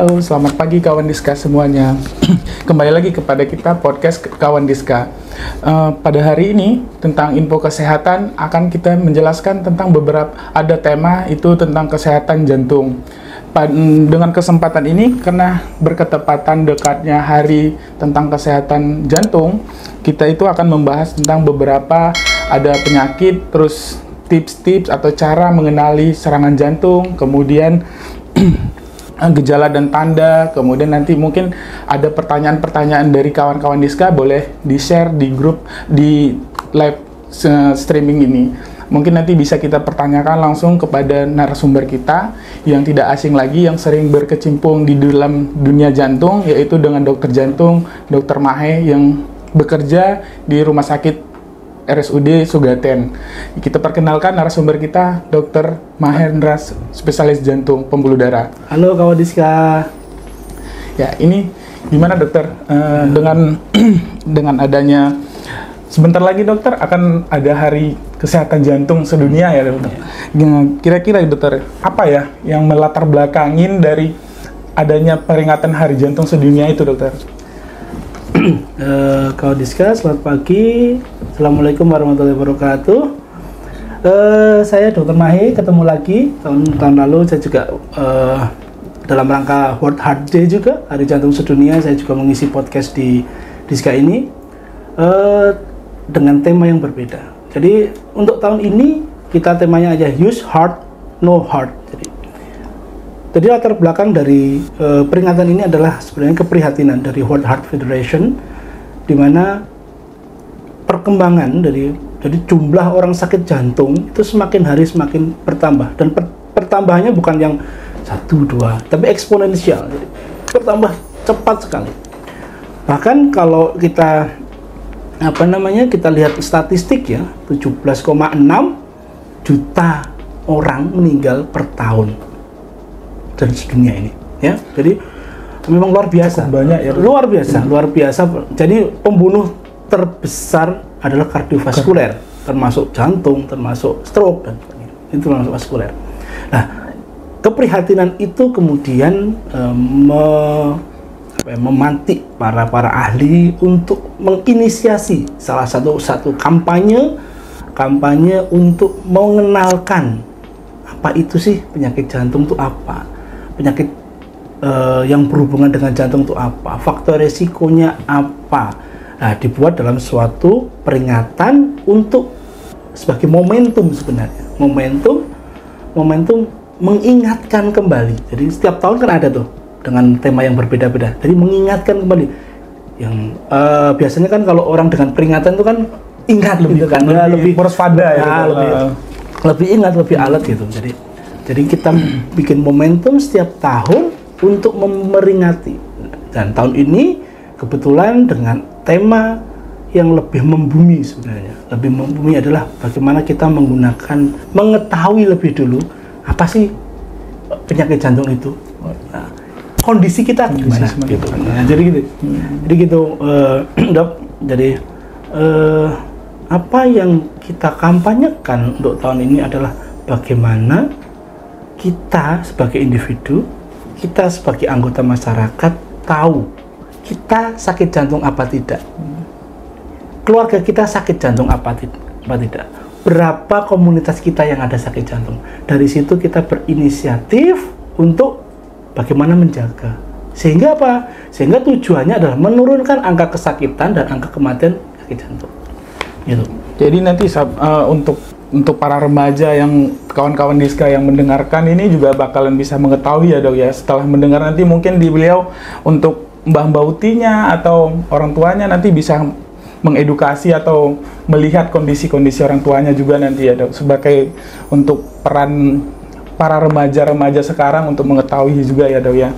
Halo, selamat pagi kawan Diska semuanya. Kembali lagi kepada kita podcast kawan Diska. Pada hari ini tentang info kesehatan akan kita menjelaskan tentang ada tema itu tentang kesehatan jantung. Dengan kesempatan ini karena berketepatan dekatnya hari tentang kesehatan jantung, kita itu akan membahas tentang beberapa ada penyakit, terus tips-tips atau cara mengenali serangan jantung, kemudian gejala dan tanda, kemudian nanti mungkin ada pertanyaan-pertanyaan dari kawan-kawan Diska, boleh di-share di grup di live streaming ini. Mungkin nanti bisa kita pertanyakan langsung kepada narasumber kita yang tidak asing lagi, yang sering berkecimpung di dalam dunia jantung, yaitu dengan dokter jantung, Dr. Mahe, yang bekerja di Rumah Sakit RSUD Sugaten. Kita perkenalkan narasumber kita, Dr. Mahendra, spesialis jantung pembuluh darah. Halo kawan Diska. Ya, ini gimana dokter? Dengan adanya sebentar lagi dokter akan ada Hari Kesehatan Jantung Sedunia ya dokter. Kira-kira dokter, apa ya yang melatar belakangin dari adanya peringatan Hari Jantung Sedunia itu dokter? Kawan Diska, selamat pagi. Assalamualaikum warahmatullahi wabarakatuh. Saya Dr. Mahe, ketemu lagi. Tahun lalu saya juga dalam rangka World Heart Day juga, Hari Jantung Sedunia, saya juga mengisi podcast di Diska ini dengan tema yang berbeda. Jadi untuk tahun ini kita temanya aja Use Heart, No Heart. Jadi latar belakang dari peringatan ini adalah sebenarnya keprihatinan dari World Heart Federation, di mana perkembangan dari jumlah orang sakit jantung itu semakin hari semakin bertambah, dan pertambahannya bukan yang 1-2, tapi eksponensial. Jadi bertambah cepat sekali. Bahkan kalau kita kita lihat statistik ya, 17,6 juta orang meninggal per tahun dari sedunia ini ya. Jadi memang luar biasa. Cukup banyak ya. Luar biasa. Jadi pembunuh terbesar adalah kardiovaskuler, termasuk jantung, termasuk stroke dan sebagainya. Itu termasuk vaskuler. Nah, keprihatinan itu kemudian memantik para ahli untuk menginisiasi salah satu kampanye untuk mengenalkan apa itu sih penyakit jantung itu apa, penyakit yang berhubungan dengan jantung itu apa, faktor resikonya apa. Nah, dibuat dalam suatu peringatan untuk sebagai momentum sebenarnya, momentum mengingatkan kembali. Jadi setiap tahun kan ada tuh dengan tema yang berbeda-beda. Jadi mengingatkan kembali. Yang biasanya kan kalau orang dengan peringatan itu kan ingat lebih, gitu kan, lebih waspada ya, lebih ingat, lebih alert gitu. Jadi kita bikin momentum setiap tahun untuk memperingati. Dan tahun ini kebetulan dengan tema yang lebih membumi sebenarnya. Lebih membumi adalah bagaimana kita mengetahui lebih dulu apa sih penyakit jantung itu. Nah, kondisi kita gimana gitu. Nah, jadi gitu. Dok, jadi apa yang kita kampanyekan untuk tahun ini adalah bagaimana kita sebagai individu, kita sebagai anggota masyarakat tahu kita sakit jantung apa tidak, keluarga kita sakit jantung apa tidak, berapa komunitas kita yang ada sakit jantung. Dari situ kita berinisiatif untuk bagaimana menjaga, sehingga apa? Sehingga tujuannya adalah menurunkan angka kesakitan dan angka kematian sakit jantung. Gitu. Jadi nanti untuk para remaja yang kawan-kawan Diska yang mendengarkan ini juga bakalan bisa mengetahui ya dok ya. Setelah mendengar nanti mungkin di beliau untuk mbah-mbah utinya atau orang tuanya nanti bisa mengedukasi atau melihat kondisi-kondisi orang tuanya juga nanti ya dok, sebagai untuk peran para remaja-remaja sekarang untuk mengetahui juga ya dok ya.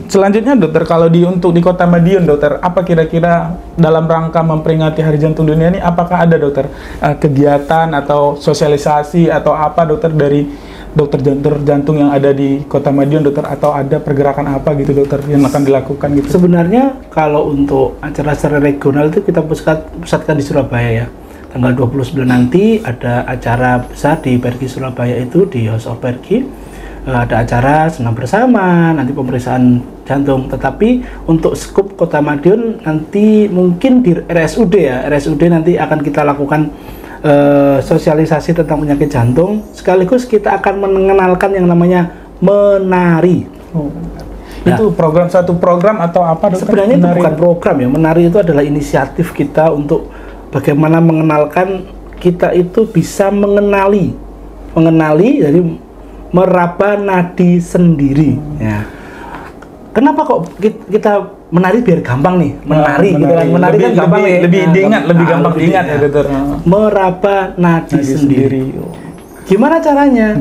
Selanjutnya dokter, kalau untuk di Kota Madiun dokter, apa kira-kira dalam rangka memperingati Hari Jantung Dunia ini, apakah ada dokter kegiatan atau sosialisasi atau apa dokter dari dokter jantung yang ada di Kota Madiun dokter, atau ada pergerakan apa gitu dokter yang akan dilakukan gitu? Sebenarnya kalau untuk acara-acara regional itu kita pusatkan di Surabaya ya. Tanggal 29 nanti ada acara besar di Pergi Surabaya, itu di House of Pergi. ada acara senam bersama, nanti pemeriksaan jantung. Tetapi untuk skup Kota Madiun nanti mungkin di RSUD ya, RSUD nanti akan kita lakukan sosialisasi tentang penyakit jantung, sekaligus kita akan mengenalkan yang namanya menari. Itu satu program atau apa, dokter? Sebenarnya itu bukan program ya, menari itu adalah inisiatif kita untuk bagaimana mengenalkan kita itu bisa mengenali, jadi meraba nadi sendiri. Ya. Kenapa kok kita menari biar gampang nih? Menari gitu kan. Menari kan gampang nih. Lebih diingat, lebih gampang diingat ya, dokter. Meraba nadi sendiri. Gimana caranya?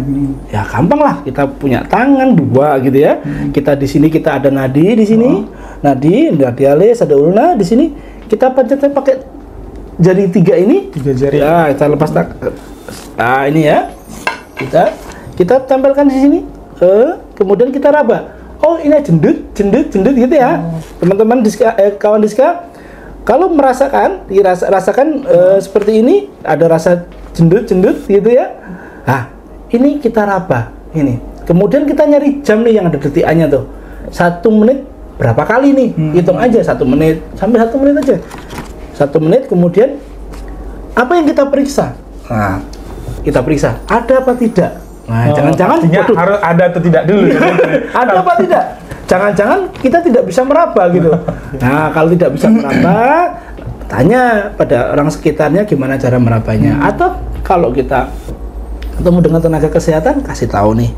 Ya gampang lah. Kita punya tangan 2 gitu ya. Kita di sini kita ada nadi di sini. Nadi alis, ada ulna di sini. Kita pencetnya pakai jari 3 ini. 3 jari. Ya, kita lepas Nah, ini ya. Kita tempelkan di sini. Kemudian kita raba. Oh, ini jendut gitu ya. Teman-teman kawan Diska, kalau rasakan seperti ini, ada rasa jendut gitu ya. Nah, ini kita raba ini. Kemudian kita nyari jam nih yang ada detikannya tuh. 1 menit berapa kali nih? Hitung aja 1 menit sampai 1 menit aja. 1 menit, kemudian apa yang kita periksa? Nah, kita periksa ada apa tidak. Nah, jangan-jangan harus ada atau tidak dulu. Ada apa tidak? Jangan-jangan kita tidak bisa meraba gitu. Nah, kalau tidak bisa meraba, tanya pada orang sekitarnya gimana cara merabanya. Atau kalau kita ketemu dengan tenaga kesehatan, kasih tahu nih,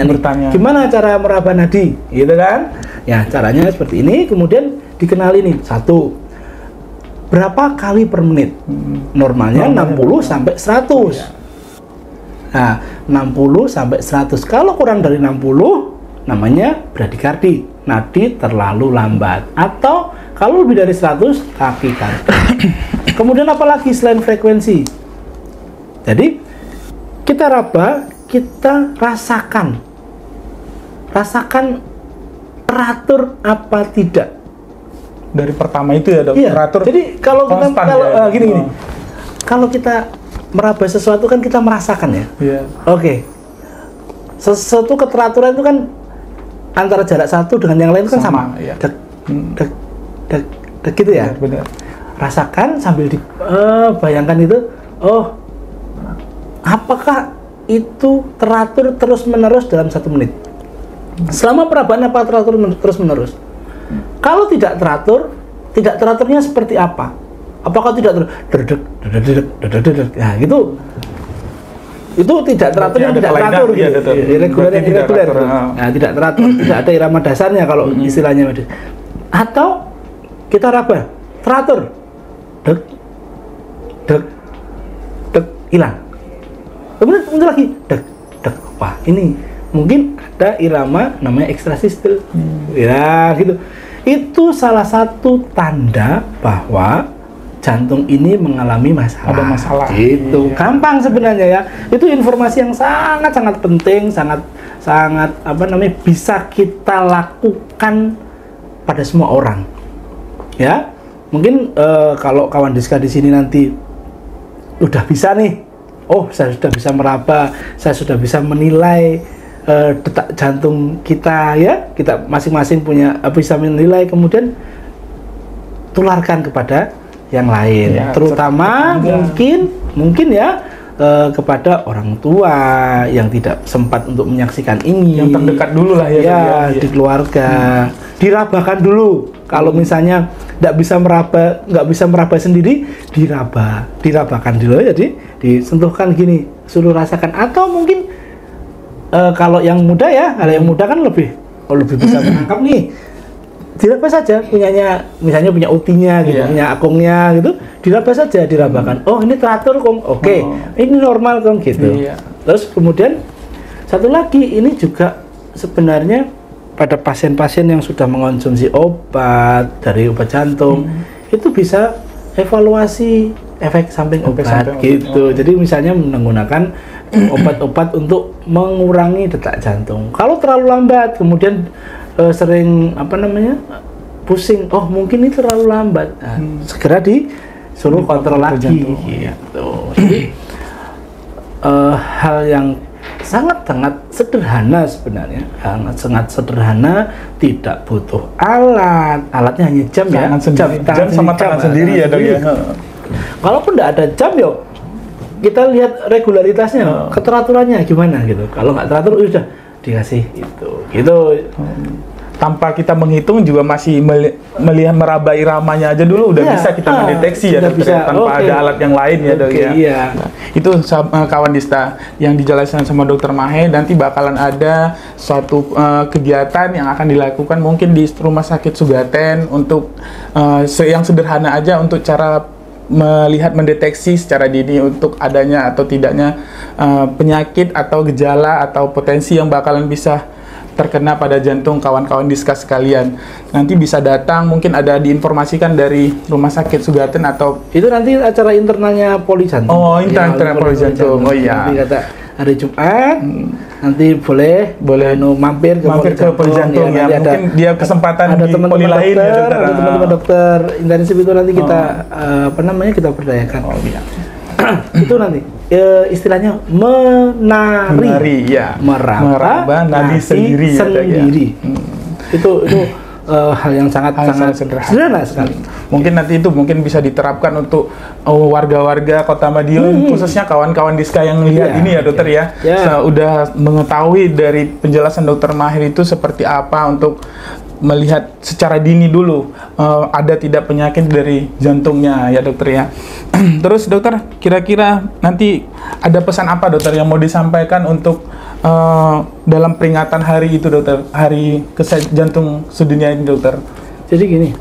bertanya gimana cara meraba nadi, gitu kan? Ya, caranya seperti ini. Kemudian dikenali nih, 1, berapa kali per menit? Normalnya 60 sampai 100. Nah, 60 sampai 100. Kalau kurang dari 60, namanya bradikardi, nadi terlalu lambat. Atau kalau lebih dari 100, takikardi. Kemudian apalagi selain frekuensi? Jadi, kita raba, kita rasakan teratur apa tidak. Dari pertama itu ya, dok? Iya. Teratur. Jadi kalau kita gini. Kalau kita meraba sesuatu kan kita merasakan ya. Iya. Oke. Sesuatu keteraturan itu kan antara jarak satu dengan yang lain kan sama. Iya. Dek gitu ya. Benar. Rasakan sambil bayangkan itu. Oh, apakah itu teratur terus-menerus dalam 1 menit? Selama perabaan apa teratur terus-menerus? Kalau tidak teraturnya seperti apa? Apakah tidak nah, gitu. Itu tidak teratur, yang tidak teratur gitu. Irregular. Nah, tidak teratur, tidak ada irama dasarnya kalau istilahnya. Atau kita raba, teratur. Dek, hilang. Kemudian muncul lagi, dek. Wah, ini mungkin ada irama namanya ekstrasistil. Ya, gitu. Itu salah satu tanda bahwa jantung ini mengalami masalah. Ada masalah. Itu iya. Gampang sebenarnya ya. Itu informasi yang sangat penting, sangat bisa kita lakukan pada semua orang. Ya. Mungkin kalau kawan Diska di sini nanti udah bisa nih. Oh, saya sudah bisa meraba, saya sudah bisa menilai detak jantung kita ya. Kita masing-masing bisa menilai, kemudian tularkan kepada yang lain, ya, terutama mungkin ya kepada orang tua yang tidak sempat untuk menyaksikan ini, yang terdekat dulu lah ya, di keluarga. Dirabakan dulu. Kalau misalnya nggak bisa meraba sendiri, dirabakan dulu, jadi disentuhkan gini, suruh rasakan. Atau mungkin kalau yang muda ya, kalau yang muda kan lebih bisa menangkap nih. Diraba saja, misalnya punya utinya gitu, punya akungnya gitu, diraba saja, dirabakan. Oh, ini teratur kong, oke. Ini normal kong gitu. Terus kemudian satu lagi, ini juga sebenarnya pada pasien-pasien yang sudah mengonsumsi obat dari obat jantung, itu bisa evaluasi efek samping obat gitu. Jadi misalnya menggunakan obat-obat untuk mengurangi detak jantung. Kalau terlalu lambat, kemudian sering pusing, oh mungkin ini terlalu lambat, segera disuruh kontrol lagi gitu. Jadi hal yang sangat-sangat sederhana sebenarnya, sangat sederhana, tidak butuh alatnya hanya jam ya, jam sama tangan sendiri ya dok ya. Kalaupun tidak ada jam ya kita lihat regularitasnya, keteraturannya gimana gitu. Kalau nggak teratur udah dikasih itu, gitu. Tanpa kita menghitung juga masih melihat meraba iramanya aja dulu udah bisa kita mendeteksi ya dokter, bisa, tanpa ada alat yang lain ya dok ya. Iya. Nah, itu kawan Dista yang dijelaskan sama dokter Mahe. Nanti bakalan ada suatu kegiatan yang akan dilakukan mungkin di Rumah Sakit Sugaten untuk yang sederhana aja untuk cara melihat mendeteksi secara dini untuk adanya atau tidaknya penyakit atau gejala atau potensi yang bakalan bisa terkena pada jantung kawan-kawan Diska sekalian. Nanti bisa datang, mungkin ada diinformasikan dari Rumah Sakit Sugaten atau itu nanti acara internalnya Poli Jantung. Oh, internal Poli Jantung. Oh iya. Nanti kata hari Jumat, nanti boleh mampir ke Poli Jantung ya. Mungkin dia kesempatan ada di Poli lain ya dokter. Ada teman-teman dokter intensif itu nanti kita kita berdayakan. Oh iya. Itu nanti istilahnya menari ya, meraba nadi sendiri ya, itu hal yang sangat sederhana sekali. Mungkin nanti itu bisa diterapkan untuk warga-warga Kota Madiun, khususnya kawan-kawan Diska yang lihat ini ya dokter ya. Udah mengetahui dari penjelasan dokter Mahir itu seperti apa untuk melihat secara dini dulu ada tidak penyakit dari jantungnya ya dokter ya. Terus dokter, kira-kira nanti ada pesan apa dokter yang mau disampaikan untuk dalam peringatan hari itu dokter, Hari Jantung Sedunia ini dokter? Jadi gini,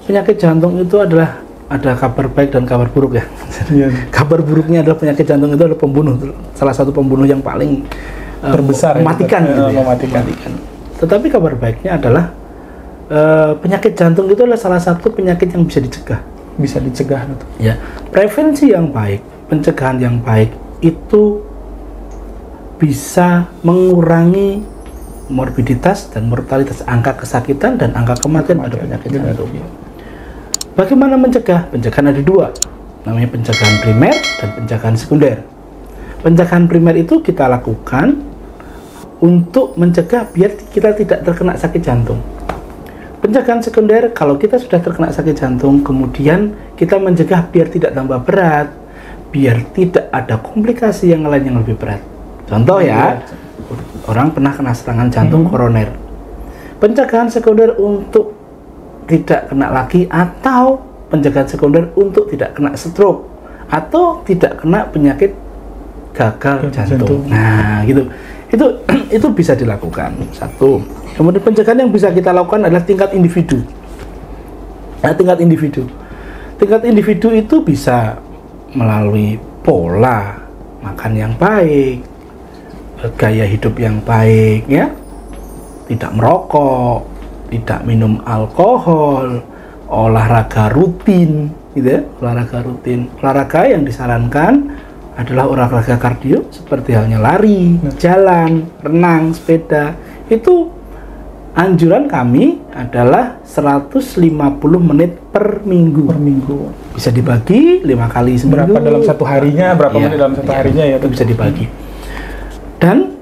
penyakit jantung itu adalah ada kabar baik dan kabar buruk ya. Kabar buruknya adalah penyakit jantung itu adalah pembunuh, salah satu pembunuh yang paling terbesar, mematikan ya, gitu ya. Mematikan. Tetapi kabar baiknya adalah penyakit jantung itu adalah salah satu penyakit yang bisa dicegah. Bisa dicegah, betul. Ya, prevensi yang baik, pencegahan yang baik itu bisa mengurangi morbiditas dan mortalitas, angka kesakitan dan angka kematian pada penyakit jantung. Bagaimana mencegah? Pencegahan ada dua, namanya pencegahan primer dan pencegahan sekunder. Pencegahan primer itu kita lakukan untuk mencegah biar kita tidak terkena sakit jantung. Pencegahan sekunder, kalau kita sudah terkena sakit jantung, kemudian kita mencegah biar tidak tambah berat, biar tidak ada komplikasi yang lain yang lebih berat. Contoh ya, orang pernah kena serangan jantung koroner. Pencegahan sekunder untuk tidak kena lagi, atau pencegahan sekunder untuk tidak kena stroke, atau tidak kena penyakit gagal jantung. Nah, gitu. Itu bisa dilakukan. Satu. Kemudian pencegahan yang bisa kita lakukan adalah tingkat individu. Tingkat individu itu bisa melalui pola makan yang baik, gaya hidup yang baik, ya, tidak merokok, tidak minum alkohol, olahraga rutin, gitu ya, olahraga yang disarankan adalah olahraga kardio seperti halnya lari, jalan, renang, sepeda. Itu anjuran kami adalah 150 menit per minggu. Bisa dibagi 5 kali seminggu. Berapa dalam satu harinya, berapa menit dalam satu harinya ya, itu bisa dibagi. Dan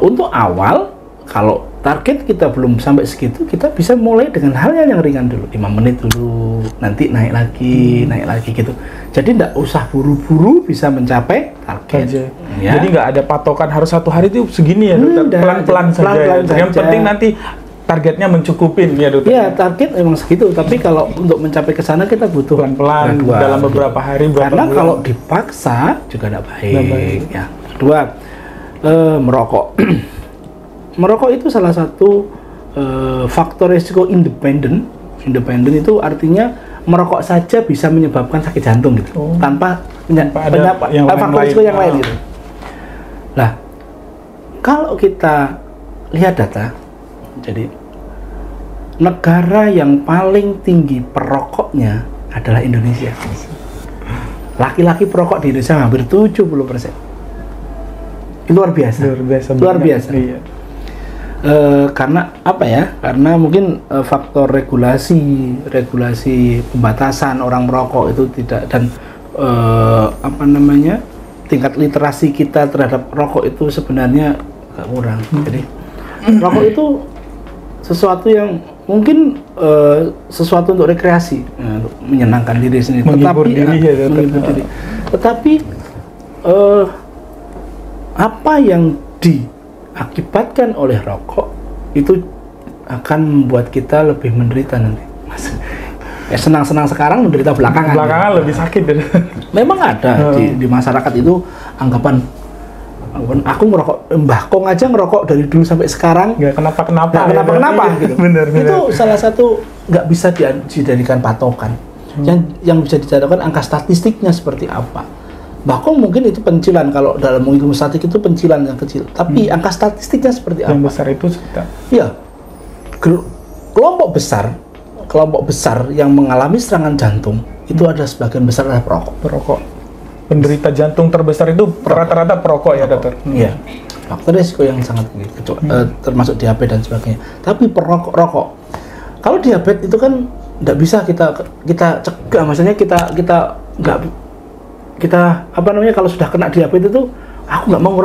untuk awal, kalau target kita belum sampai segitu, kita bisa mulai dengan hal yang ringan dulu, 5 menit dulu, nanti naik lagi gitu. Jadi tidak usah buru-buru bisa mencapai target. Ya. Jadi nggak ada patokan harus satu hari itu segini ya dokter, pelan-pelan saja. Yang penting nanti targetnya mencukupin ya dokter. Iya, target memang segitu, tapi kalau untuk mencapai ke sana kita butuh pelan-pelan dalam beberapa hari, karena kalau dipaksa juga tidak baik. Ya. Kedua, merokok. Merokok itu salah satu faktor risiko independen. Independen itu artinya merokok saja bisa menyebabkan sakit jantung gitu, tanpa faktor risiko yang lain gitu. Nah, kalau kita lihat data, jadi negara yang paling tinggi perokoknya adalah Indonesia. Laki-laki perokok di Indonesia hampir 70%. Luar biasa. Iya. Karena apa ya? Karena mungkin faktor regulasi pembatasan orang merokok itu tidak, dan tingkat literasi kita terhadap rokok itu sebenarnya agak kurang. Jadi rokok itu sesuatu yang mungkin sesuatu untuk rekreasi, untuk menyenangkan diri sendiri, menghibur diri. Tetapi apa yang diakibatkan oleh rokok itu akan membuat kita lebih menderita nanti. Senang-senang sekarang, menderita belakangan. Belakangan lebih sakit. Memang ada di masyarakat itu anggapan aku ngerokok, Mbah Kong aja ngerokok dari dulu sampai sekarang nggak kenapa-kenapa gitu. Bener. Itu salah satu nggak bisa dijadikan patokan. Yang bisa dijadikan angka statistiknya seperti apa. Mbah Kong mungkin itu pencilan, kalau dalam ilmu statistik itu pencilan yang kecil. Tapi angka statistiknya seperti apa? Yang besar itu sekitar. Iya. Kelompok besar yang mengalami serangan jantung itu ada sebagian besar adalah perokok. Penderita jantung terbesar itu rata-rata perokok ya, Dokter? Iya. Faktor risiko yang sangat tinggi, termasuk diabetes dan sebagainya. Tapi rokok. Kalau diabetes itu kan tidak bisa kita cegah, maksudnya kita kalau sudah kena diabetes itu aku nggak mau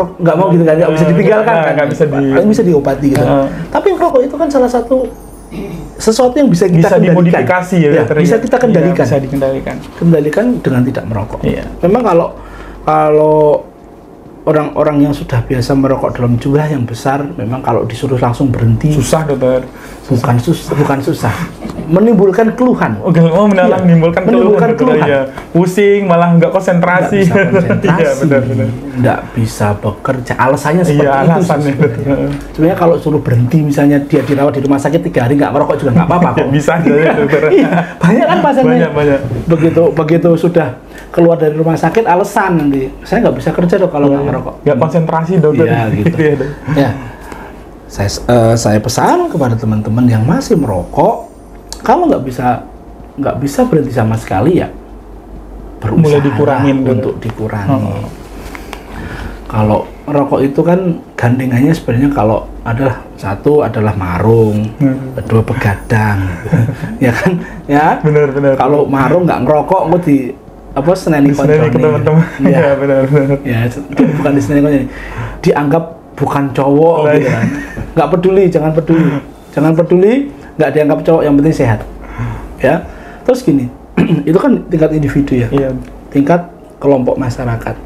gitu kan, nggak bisa ditinggalkan kan, nggak bisa diobati gitu. Tapi rokok itu kan salah satu sesuatu yang bisa kita dimodifikasi ya, bisa kita kendalikan. Bisa dikendalikan. Kendalikan dengan tidak merokok. Iya. Memang kalau orang-orang yang sudah biasa merokok dalam jumlah yang besar, memang kalau disuruh langsung berhenti susah, Dokter. Bukan susah. Menimbulkan keluhan. Menimbulkan keluhan. Ya. Pusing, malah nggak konsentrasi. Iya, benar. Nggak bisa bekerja. Alasannya seperti itu. Alasannya. Sebenarnya kalau suruh berhenti, misalnya dia dirawat di rumah sakit 3 hari nggak merokok juga nggak apa-apa kok. Bisa aja, Dokter. Iya, banyak kan pasiennya. Banyak. Begitu sudah keluar dari rumah sakit, alasan nanti saya nggak bisa kerja dok kalau nggak merokok. Nggak konsentrasi, Dokter. Iya, gitu. Ya. Saya pesan kepada teman-teman yang masih merokok, kalau nggak bisa berhenti sama sekali ya berusaha mulai dikurangin untuk dikurangi. Kalau rokok itu kan gandengannya sebenarnya kalau satu adalah marung, kedua begadang, ya kan? Ya. Benar. Kalau marung nggak ngerokok, mau seneni teman-teman. Iya, benar. Ya, bukan diseneni, dianggap bukan cowok gitu kan. Nggak peduli, jangan peduli, nggak dianggap cowok, yang penting sehat. Ya. Terus gini, itu kan tingkat individu ya. Iya. Tingkat kelompok masyarakat.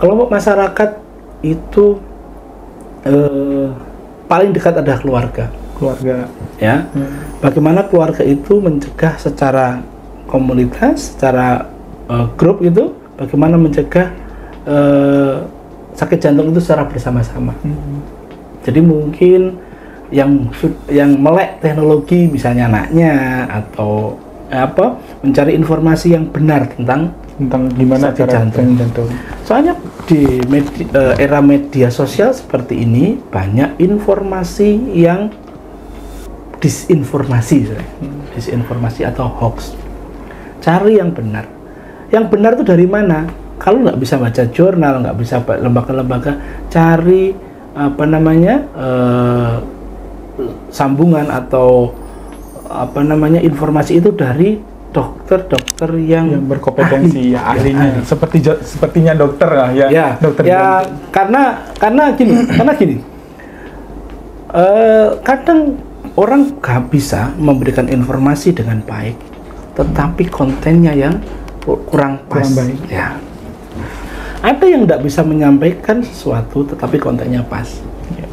Kelompok masyarakat itu paling dekat adalah keluarga. Ya. Bagaimana keluarga itu mencegah secara komunitas, secara grup itu, bagaimana mencegah sakit jantung itu secara bersama-sama. Jadi mungkin yang melek teknologi, misalnya anaknya atau mencari informasi yang benar tentang gimana sakit cara jantung. Soalnya di era media sosial seperti ini banyak informasi yang disinformasi atau hoax. Cari yang benar. Yang benar itu dari mana? Kalau nggak bisa baca jurnal, nggak bisa lembaga-lembaga, cari sambungan atau informasi itu dari dokter-dokter yang berkompetensi, ahlinya. Sepertinya dokter lah ya. Dokter. Ya, karena gini. Kadang orang nggak bisa memberikan informasi dengan baik, tetapi kontennya yang kurang baik. Ya. Ada yang tidak bisa menyampaikan sesuatu tetapi kontennya pas.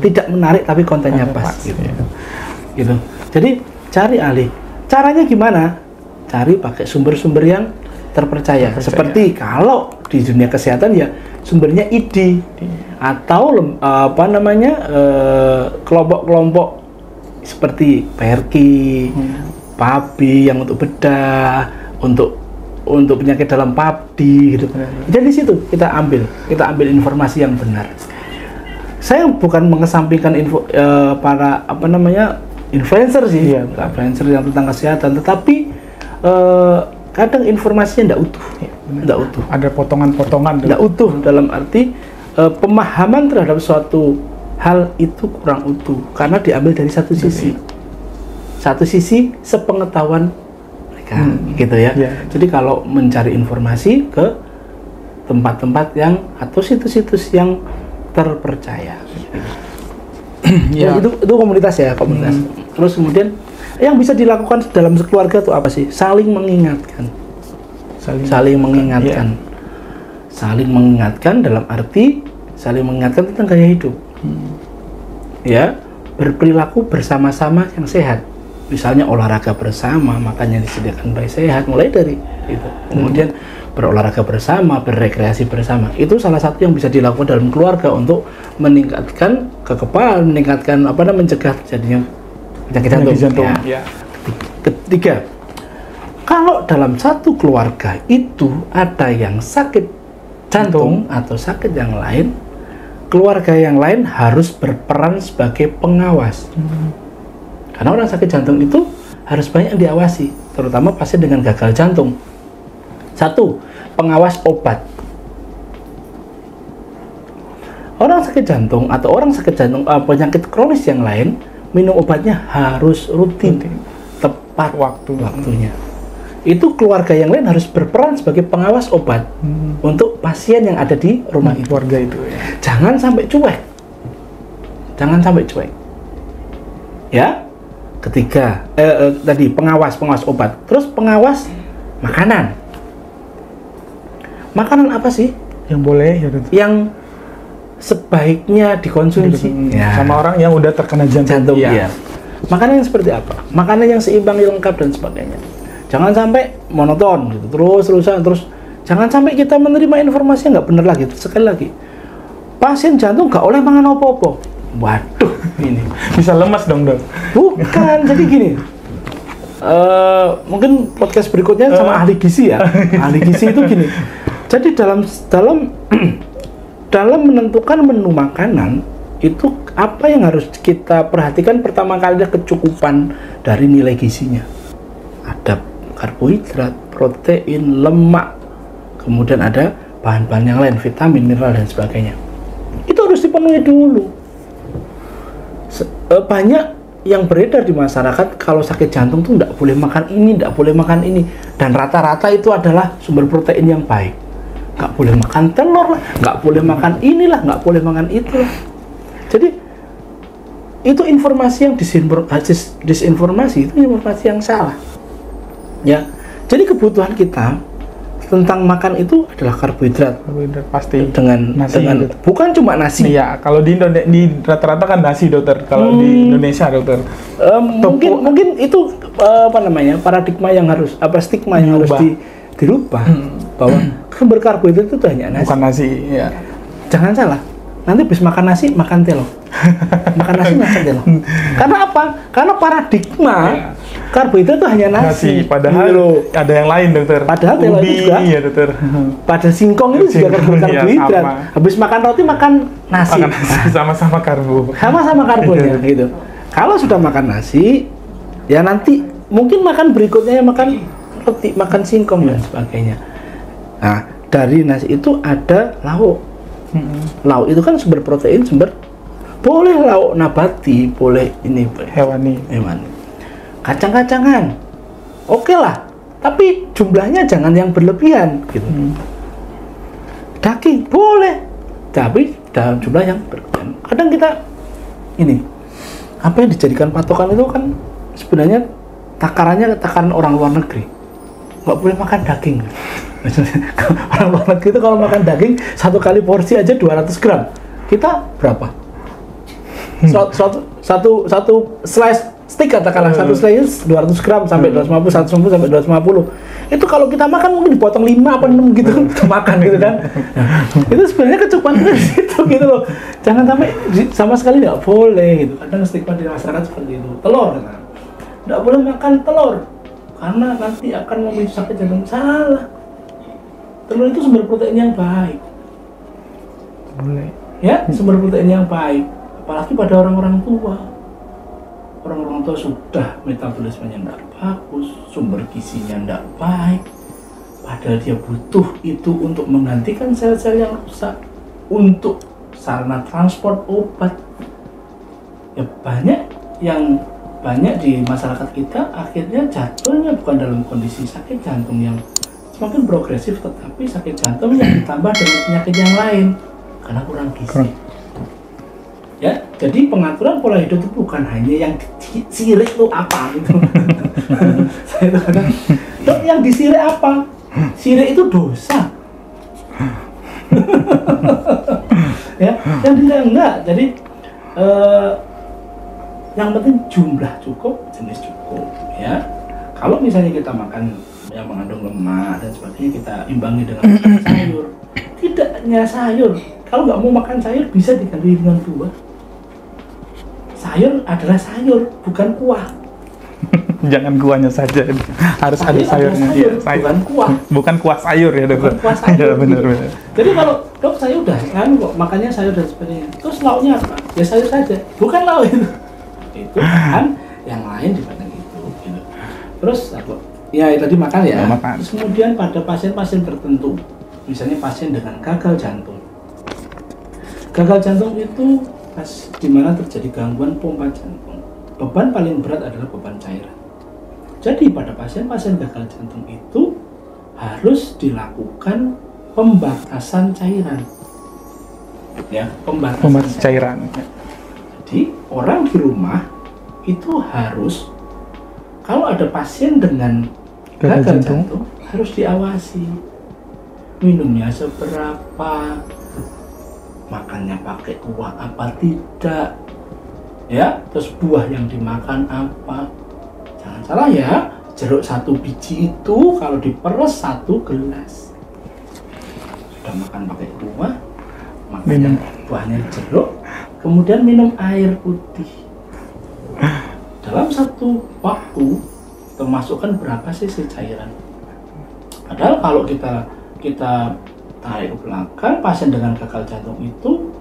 Tidak menarik tapi kontennya pas. Gitu. Jadi cari ahli. Caranya gimana? Cari pakai sumber-sumber yang terpercaya. Seperti kalau di dunia kesehatan ya sumbernya ID atau kelompok-kelompok seperti PRKI, PABI yang untuk bedah, untuk penyakit dalam PABDI gitu. Jadi di situ kita ambil informasi yang benar. Saya bukan mengesampingkan para influencer sih, influencer yang tentang kesehatan, tetapi kadang informasinya tidak utuh. Ada potongan-potongan. Tidak utuh dalam arti pemahaman terhadap suatu hal itu kurang utuh karena diambil dari satu sisi. Satu sisi sepengetahuan mereka, gitu ya. Jadi kalau mencari informasi ke tempat-tempat yang atau situs-situs yang terpercaya. Ya. Itu komunitas ya, komunitas. Terus kemudian yang bisa dilakukan dalam keluarga itu apa sih? Saling mengingatkan. Saling mengingatkan. Saling mengingatkan dalam arti saling mengingatkan tentang gaya hidup. Ya, berperilaku bersama-sama yang sehat. Misalnya olahraga bersama, makan yang disediakan baik sehat, mulai dari itu. Kemudian berolahraga bersama, berrekreasi bersama. Itu salah satu yang bisa dilakukan dalam keluarga untuk meningkatkan kekebalan, meningkatkan mencegah terjadinya penyakit jantung. Ya. Ketiga, kalau dalam satu keluarga itu ada yang sakit jantung atau sakit yang lain, keluarga yang lain harus berperan sebagai pengawas. Karena orang sakit jantung itu harus banyak yang diawasi, terutama pasien dengan gagal jantung. Satu, pengawas obat. Orang sakit jantung atau orang sakit jantung penyakit kronis yang lain, minum obatnya harus rutin, tepat waktunya. Itu keluarga yang lain harus berperan sebagai pengawas obat untuk pasien yang ada di rumah keluarga itu. Ya. Jangan sampai cuek. Ya. Ketiga, tadi pengawas obat. Terus pengawas makanan. Makanan apa sih yang boleh ya, yang sebaiknya dikonsumsi sama orang yang udah terkena jantung. Ya. Makanan yang seperti apa? Makanan yang seimbang, lengkap dan sebagainya. Jangan sampai monoton gitu. Terus jangan sampai kita menerima informasi yang nggak benar lagi. Sekali lagi, pasien jantung nggak oleh makan opo-opo. Waduh, ini bisa lemas dong, Dok. Bukan, jadi gini. Mungkin podcast berikutnya sama ahli gizi ya. Ahli gizi itu gini. Jadi dalam menentukan menu makanan itu apa yang harus kita perhatikan pertama kali adalah kecukupan dari nilai gizinya. Ada karbohidrat, protein, lemak, kemudian ada bahan-bahan yang lain, vitamin, mineral dan sebagainya. Itu harus dipenuhi dulu. Banyak yang beredar di masyarakat kalau sakit jantung tuh nggak boleh makan ini, dan rata-rata itu adalah sumber protein yang baik. Nggak boleh makan telur lah, nggak boleh makan inilah, nggak boleh makan itulah. Jadi itu informasi yang disinformasi, itu informasi yang salah. Ya, jadi kebutuhan kita tentang makan itu adalah karbohidrat pasti dengan bukan cuma nasi. Iya, kalau di rata-rata kan nasi, Dokter. Kalau di Indonesia, Dokter. Mungkin itu paradigma yang harus stigma yang harus dirubah bahwa sumber karbohidrat itu hanya nasi. Bukan nasi, ya. Jangan salah. Nanti habis makan nasi makan telur. Makan nasi makan telur. Karena apa? Karena paradigma karbohidrat itu hanya nasi. Padahal ada yang lain, Dokter. Padahal telur itu juga. Iya, Dokter. Pada singkong itu juga karbohidrat. Habis makan roti makan nasi. Sama-sama karbo. Sama-sama karbonya gitu. Kalau sudah makan nasi, ya nanti mungkin makan berikutnya makan roti, makan singkong dan sebagainya. Nah, dari nasi itu ada lauk. Lauk itu kan sumber protein, boleh lauk nabati, boleh ini hewani. Kacang-kacangan, oke lah, tapi jumlahnya jangan yang berlebihan gitu. Daging boleh, tapi dalam jumlah yang berlebihan. Kadang kita apa yang dijadikan patokan itu kan sebenarnya takaran orang luar negeri. Nggak boleh makan daging. Orang luar negeri itu kalau makan daging satu kali porsi aja 200 gram. Kita berapa? Satu slice steak katakanlah, satu slice 200 gram sampai 250, 150 sampai 250. Itu kalau kita makan mungkin dipotong 5 apa 6 gitu kita makan gitu kan. Itu sebenarnya kecukupan dari situ gitu loh. Jangan sampai sama sekali nggak boleh gitu. Kadang stigma di masyarakat seperti itu. Telur kan. Nggak boleh makan telur karena nanti akan memicu sakit jantung. Salah. Telur itu sumber protein yang baik. Boleh. Ya, sumber protein yang baik. Apalagi pada orang-orang tua. Orang-orang tua sudah metabolismenya tidak bagus, sumber gizinya tidak baik. Padahal dia butuh itu untuk menggantikan sel-sel yang rusak, untuk sarana transport obat. Ya banyak di masyarakat kita akhirnya jatuhnya bukan dalam kondisi sakit jantung yang semakin progresif, tetapi sakit jantung yang ditambah dengan penyakit yang lain karena kurang gizi. Ya, jadi pengaturan pola hidup itu bukan hanya yang disirik itu apa gitu. Saya itu kadang, dok yang disirik apa? Sirik itu dosa. Ya, yang disirik enggak. Jadi yang penting jumlah cukup, jenis cukup. Ya, kalau misalnya kita makan yang mengandung lemak dan sebagainya, kita imbangi dengan sayur. Tidak hanya sayur. Kalau nggak mau makan sayur bisa diganti dengan buah. Sayur adalah sayur, bukan kuah. Jangan kuahnya saja, harus ada sayurnya. Sayur, bukan kuah. Bukan kuah sayur ya, dokter. Bukan kuah sayur. Ya, benar. Jadi kalau dok saya udah kan kok makannya sayur dan sebagainya, terus lauknya apa? Ya sayur saja, bukan lauk itu. Itu kan yang lain dibanding itu. Gitu. Terus aku, ya tadi makan ya. Makan. Terus kemudian pada pasien-pasien tertentu, misalnya pasien dengan gagal jantung. Gagal jantung itu di mana terjadi gangguan pompa jantung. Beban paling berat adalah beban cairan. Jadi pada pasien-pasien gagal jantung itu harus dilakukan pembatasan cairan. Ya, pembatasan cairan. Jadi orang di rumah itu harus, kalau ada pasien dengan gagal jantung harus diawasi. Minumnya seberapa, makannya pakai kuah apa tidak, ya, terus buah yang dimakan apa. Jangan salah ya, jeruk 1 biji itu kalau diperes 1 gelas. Sudah makan pakai kuah, makanya buahnya jeruk, kemudian minum air putih. Dalam satu waktu termasukkan berapa cc cairan. Padahal kalau kita tarik ke belakang, pasien dengan gagal jantung itu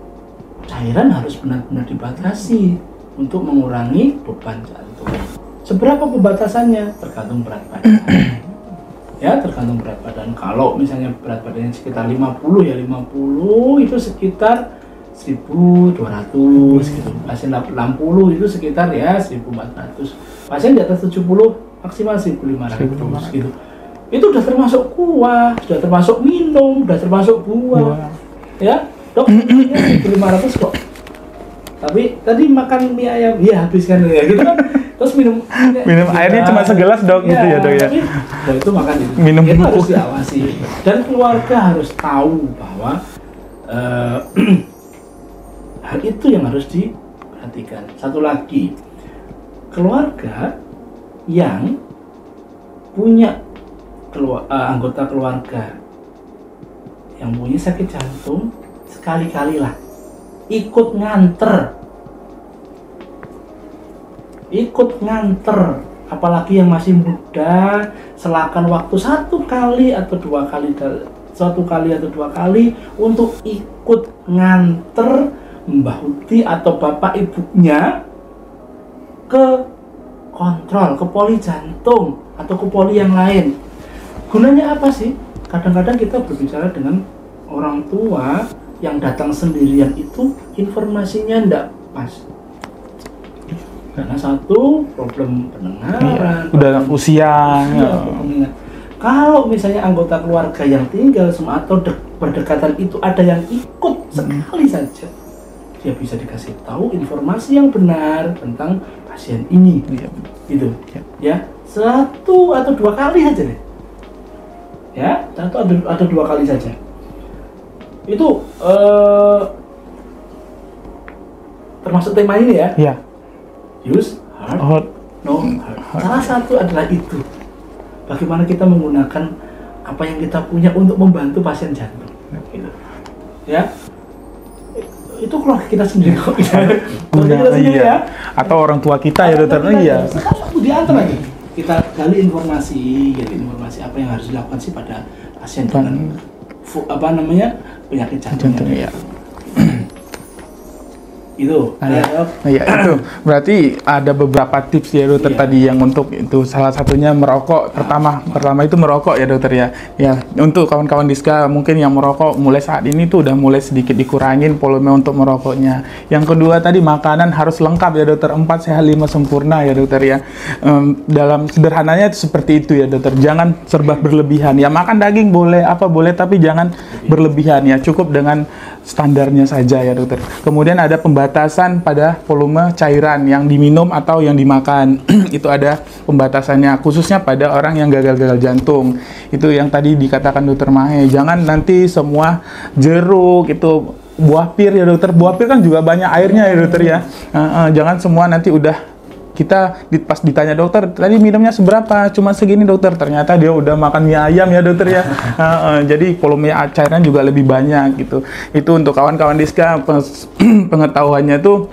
cairan harus benar-benar dibatasi untuk mengurangi beban jantung. Seberapa pembatasannya? Tergantung berat badan. Ya, tergantung berat badan. Kalau misalnya berat badannya sekitar 50 ya 50 itu sekitar 1.200 gitu. Pasien 60 itu sekitar ya 1.400. Pasien di atas 70 maksimal 1.500 gitu. Itu udah termasuk kuah, sudah termasuk minum, sudah termasuk buah. Ya, dok, 1.500 kok. Tapi tadi makan mie ayam, ya habiskan ya gitu kan. Terus minum airnya cuma segelas dok, gitu ya dok ya. Nah itu makan itu. Minum itu harus diawasi dan keluarga harus tahu bahwa hal itu yang harus diperhatikan. Satu lagi, keluarga yang punya anggota keluarga yang punya sakit jantung, sekali-kali lah ikut nganter, apalagi yang masih muda, selakan waktu 1 kali atau 2 kali untuk ikut nganter Mbah Uti atau bapak ibunya ke kontrol, ke poli jantung atau ke poli yang lain. Gunanya apa sih? Kadang-kadang kita berbicara dengan orang tua yang datang sendirian itu informasinya tidak pas. Karena satu, problem pendengaran, udah usia. Kalau misalnya anggota keluarga yang tinggal semua atau berdekatan itu ada yang ikut sekali saja, dia bisa dikasih tahu informasi yang benar tentang pasien ini. Gitu. Ya, 1 atau 2 kali saja deh. Ya, 1 atau 2 kali saja. Itu termasuk tema ini ya. Iya. Use heart, no heart. Salah satu adalah itu. Bagaimana kita menggunakan apa yang kita punya untuk membantu pasien jantung. Gitu. Ya. Itu keluarga kita sendiri kok. Keluarga kita sendiri ya. Atau orang tua kita ya dokter. Iya. Sekarang diantar lagi. Kita gali informasi apa yang harus dilakukan sih pada pasien dengan penyakit jantung. Ya. Itu. Ya, itu berarti ada beberapa tips ya dokter tadi yang untuk itu salah satunya merokok. Pertama itu merokok ya dokter ya. Ya, untuk kawan-kawan Diska mungkin yang merokok mulai saat ini tuh udah mulai sedikit dikurangin volume untuk merokoknya. Yang kedua tadi makanan harus lengkap ya dokter, 4 sehat 5 sempurna ya dokter ya. Dalam sederhananya seperti itu ya dokter. Jangan serba berlebihan. Ya makan daging boleh tapi jangan berlebihan ya. Cukup dengan standarnya saja ya dokter. Kemudian ada pembatasan pada volume cairan yang diminum atau yang dimakan. Itu ada pembatasannya khususnya pada orang yang gagal jantung. Itu yang tadi dikatakan dokter Mahe. Jangan nanti semua jeruk itu buah pir ya dokter. Buah pir kan juga banyak airnya ya dokter ya. Jangan semua nanti udah kita pas ditanya dokter tadi minumnya seberapa, cuma segini dokter, ternyata dia udah makan mie ayam ya dokter ya. Jadi volume cairan juga lebih banyak gitu. Itu untuk kawan-kawan Diska pengetahuannya tuh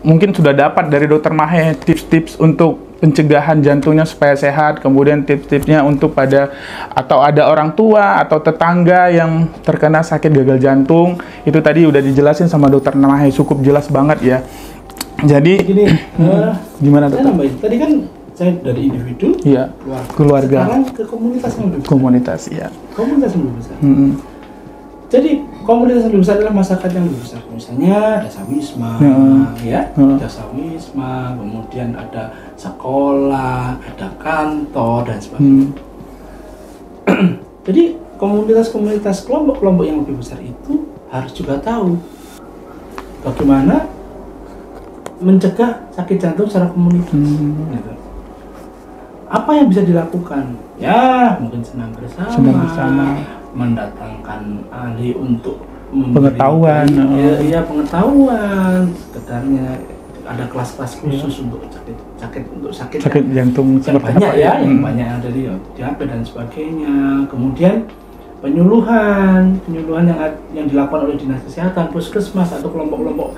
mungkin sudah dapat dari dokter Mahe tips-tips untuk pencegahan jantungnya supaya sehat, kemudian tips-tipsnya untuk atau ada orang tua atau tetangga yang terkena sakit gagal jantung, itu tadi udah dijelasin sama dokter Mahe, cukup jelas banget ya. Jadi gini, gimana saya nambahin, tadi kan saya dari individu, iya, keluarga, sekarang ke komunitas yang lebih besar. Komunitas, ya. Komunitas yang lebih besar. Jadi komunitas yang lebih besar adalah masyarakat yang lebih besar. Misalnya desa wisma, desa wisma, kemudian ada sekolah, ada kantor dan sebagainya. Jadi komunitas-komunitas kelompok-kelompok yang lebih besar itu harus juga tahu bagaimana mencegah sakit jantung secara komunitas. Gitu. Apa yang bisa dilakukan? Ya, mungkin senam bersama, mendatangkan ahli untuk pengetahuan. Pengetahuan. Sekedarnya ada kelas-kelas khusus untuk sakit jantung yang banyak yang banyak yang dari diabetes dan sebagainya. Kemudian penyuluhan yang dilakukan oleh dinas kesehatan, puskesmas atau kelompok-kelompok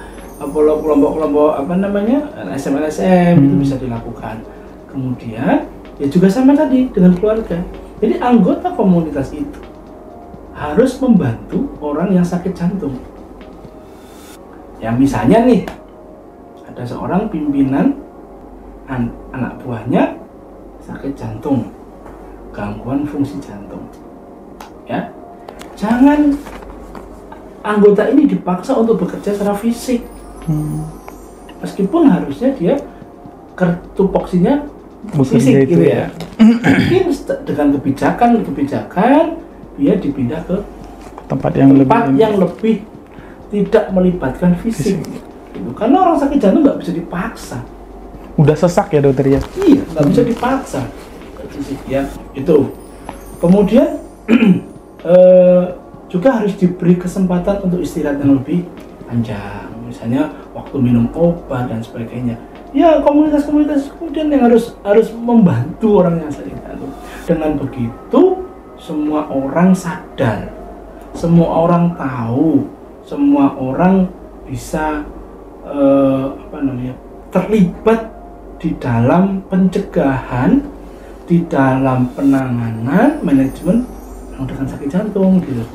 LSM itu bisa dilakukan. Kemudian ya juga sama tadi dengan keluarga. Jadi anggota komunitas itu harus membantu orang yang sakit jantung. Ya misalnya nih ada seorang pimpinan anak buahnya sakit jantung, gangguan fungsi jantung. Ya, jangan anggota ini dipaksa untuk bekerja secara fisik. Meskipun harusnya dia tupoksinya fisik gitu ya. Mungkin dengan kebijakan dia dipindah ke tempat yang lebih tidak melibatkan fisik. Gitu. Karena orang sakit jantung nggak bisa dipaksa. Udah sesak ya dokter ya? Iya, nggak bisa dipaksa. Fisik ya itu. Kemudian juga harus diberi kesempatan untuk istirahat yang lebih panjang. Misalnya waktu minum obat dan sebagainya. Ya komunitas kemudian yang harus membantu orang yang sakit jantung. Dengan begitu semua orang sadar, semua orang tahu, semua orang bisa terlibat di dalam pencegahan, di dalam penanganan manajemen orang dengan sakit jantung gitu.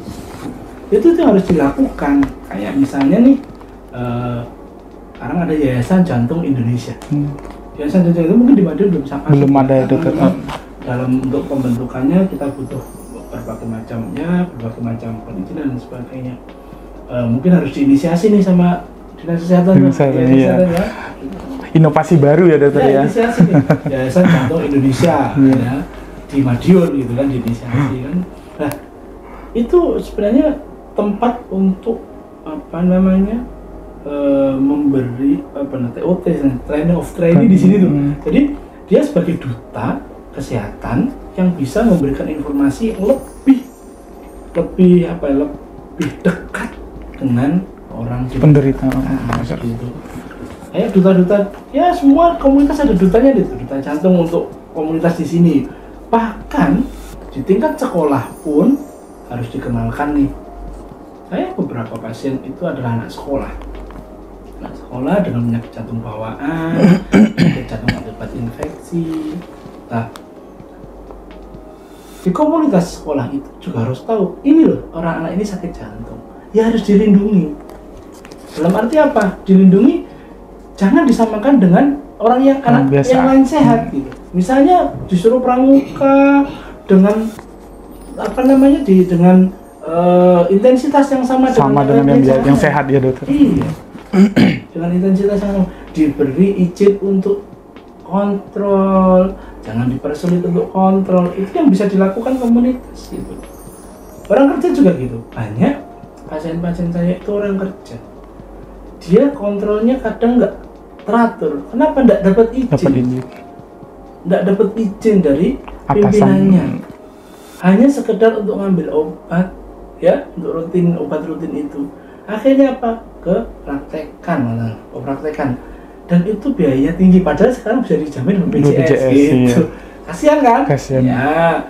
Itu harus dilakukan. Kayak misalnya nih. Sekarang ada Yayasan Jantung Indonesia. Yayasan Jantung itu mungkin di Madiun belum ada ya dokter. Dalam untuk pembentukannya kita butuh berbagai macam perizinan dan sebagainya. Mungkin harus diinisiasi nih sama dinas kesehatan. Ya. Inovasi baru ya dokter ya. Inisiasi nih. Yayasan Jantung Indonesia ya, di Madiun gitu kan diinisiasi kan. Nah itu sebenarnya tempat untuk memberi TOT, training di sini tuh. Jadi dia sebagai duta kesehatan yang bisa memberikan informasi yang lebih dekat dengan orang penderita. Gitu. Kayak duta-duta, ya semua komunitas ada dutanya gitu, duta jantung untuk komunitas di sini. Bahkan di tingkat sekolah pun harus dikenalkan nih. Saya beberapa pasien itu adalah anak sekolah dengan penyakit jantung bawaan, penyakit jantung akibat infeksi. Nah, di komunitas sekolah itu juga harus tahu, ini loh orang anak ini sakit jantung, ya harus dilindungi. Dalam arti apa? Dilindungi, jangan disamakan dengan orang yang anak biasa, yang lain sehat gitu. Misalnya disuruh pramuka dengan dengan intensitas yang sama dengan yang sehat ya dokter. Iya. Dengan intensitas yang sama, diberi izin untuk kontrol, jangan dipersulit untuk kontrol. Itu yang bisa dilakukan komunitas gitu. Orang kerja juga gitu. Banyak pasien-pasien saya itu orang kerja, dia kontrolnya kadang nggak teratur. Kenapa nggak dapat izin? Nggak dapat izin dari pimpinannya. Hanya sekedar untuk ngambil obat, ya, untuk obat rutin itu. Akhirnya apa? Praktekan. Dan itu biayanya tinggi. Padahal sekarang bisa dijamin BPJS gitu. Iya. Kasihan kan? Kasihan. Ya.